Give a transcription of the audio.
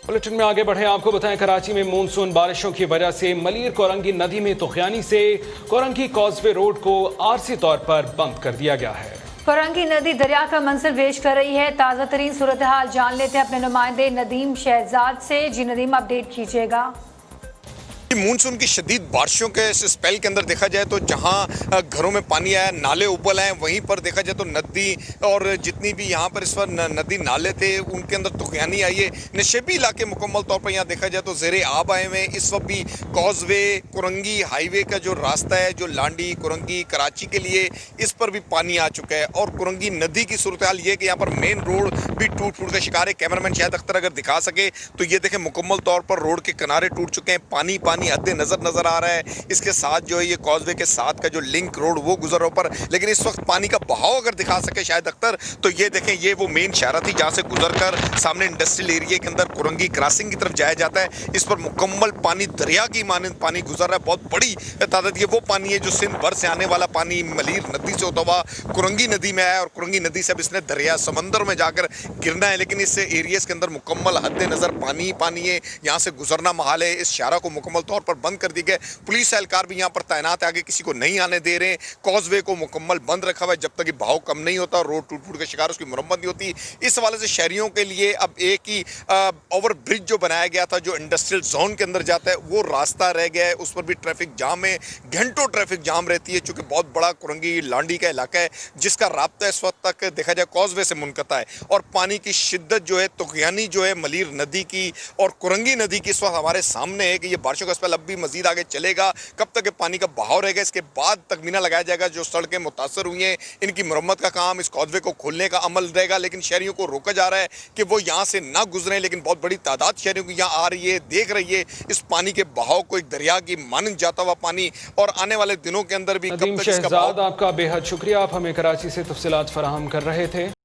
Bulletin में आगे बढ़े, आपको बताएं कराची में मानसून बारिशों की वजह से मलीर कोरंगी नदी में तुगयानी से कोरंगी कॉजवे रोड को आरसी तौर पर बंद कर दिया गया है। कोरंगी नदी दरिया का मंजर पेश कर रही है। ताज़ा तरीन सूरत हाल जान लेते हैं अपने नुमाइंदे नदीम शहजाद से। जी नदीम, अपडेट कीजिएगा। मानसून की शदीद बारिशों के इस स्पेल के अंदर देखा जाए तो जहां घरों में पानी आया, नाले उबल आए, वहीं पर देखा जाए तो नदी और जितनी भी यहां पर इस वक्त नदी नाले थे उनके अंदर तुगयानी आई है। नशेबी इलाके मुकम्मल तौर पर यहां देखा जाए तो ज़ेरे आब आए हुए। इस वक्त भी कॉजवे कोरंगी हाईवे का जो रास्ता है जो लांडी कोरंगी कराची के लिए, इस पर भी पानी आ चुका है। और कोरंगी नदी की सूरत हाल ये कि यहाँ पर मेन रोड भी टूट फूट का शिकार है। कैमरामैन शायद अख्तर अगर दिखा सके तो ये देखें, मुकम्मल तौर पर रोड के किनारे टूट चुके हैं। पानी पानी हद नजर आ रहा है। इसके साथ जो है ये कॉजवे के साथ का जो लिंक रोड वो गुजर रहा पर, लेकिन इस वक्त पानी का बहाव अगर दिखा सके शायद अख्तर तो ये देखें, ये वो मेन शारा थी जहां से गुजरकर सामने इंडस्ट्रियल एरिया के अंदर कोरंगी क्रॉसिंग की तरफ जाया जाता है। इस पर मुकम्मल पानी दरिया की मानंद पानी गुजर रहा है। बहुत बड़ी तादाद, ये वो पानी है जो सिंध भर से आने वाला पानी मलीर नदी से होता हुआ कोरंगी नदी में आया और कोरंगी नदी से अब इसने दरिया समंदर में जाकर गिरना है। लेकिन इस एरिया के अंदर मुकम्मल हद नजर पानी पानी है, यहाँ से गुजरना महाल है। इस शारा को मुकम्मल तौर पर बंद कर दी गई। पुलिस एहलकार भी यहाँ पर तैनात है, आगे किसी को नहीं आने दे रहे हैं। कॉजवे को मुकम्मल बंद रखा हुआ है जब तक कि बहाव कम नहीं होता, रोड टूट फूट का शिकार, उसकी मुरम्मत नहीं होती। इस हवाले से शहरियों के लिए अब एक ही ओवर ब्रिज जो बनाया गया था जो इंडस्ट्रियल जोन के अंदर जाता है वो रास्ता रह गया है। उस पर भी ट्रैफिक जाम है, घंटों ट्रैफिक जाम रहती है, चूंकि बहुत बड़ा कोरंगी लांडी का इलाका है जिसका राब्ता इस वक्त तक देखा जाए कॉजवे से मुनक़ता है। और पानी की शिद्दत जो है, तुगयानी जो है मलीर नदी की और कोरंगी नदी की, इस वक्त हमारे सामने है कि ये बारिशों का स्पेल अब भी मजीद आगे चलेगा। कब तक पानी का बहाव रहेगा, इसके बाद तखमीना लगाया जाएगा। जो सड़कें मुतासर हुई हैं इनकी मरम्मत का काम, इस कॉजवे को खोलने का अमल रहेगा। लेकिन शहरियों को रोका जा रहा है कि वो यहाँ से ना गुजरें। लेकिन बहुत बड़ी तादाद शहरियों की यहाँ आ रही है, देख रही है इस पानी के बहाव को, एक दरिया की मानंद जाता हुआ पानी। और आने वाले दिनों के अंदर भी नदीम शहजाद, आपका बेहद शुक्रिया, आप हमें कराची से तफसीलात फराहम कर रहे थे।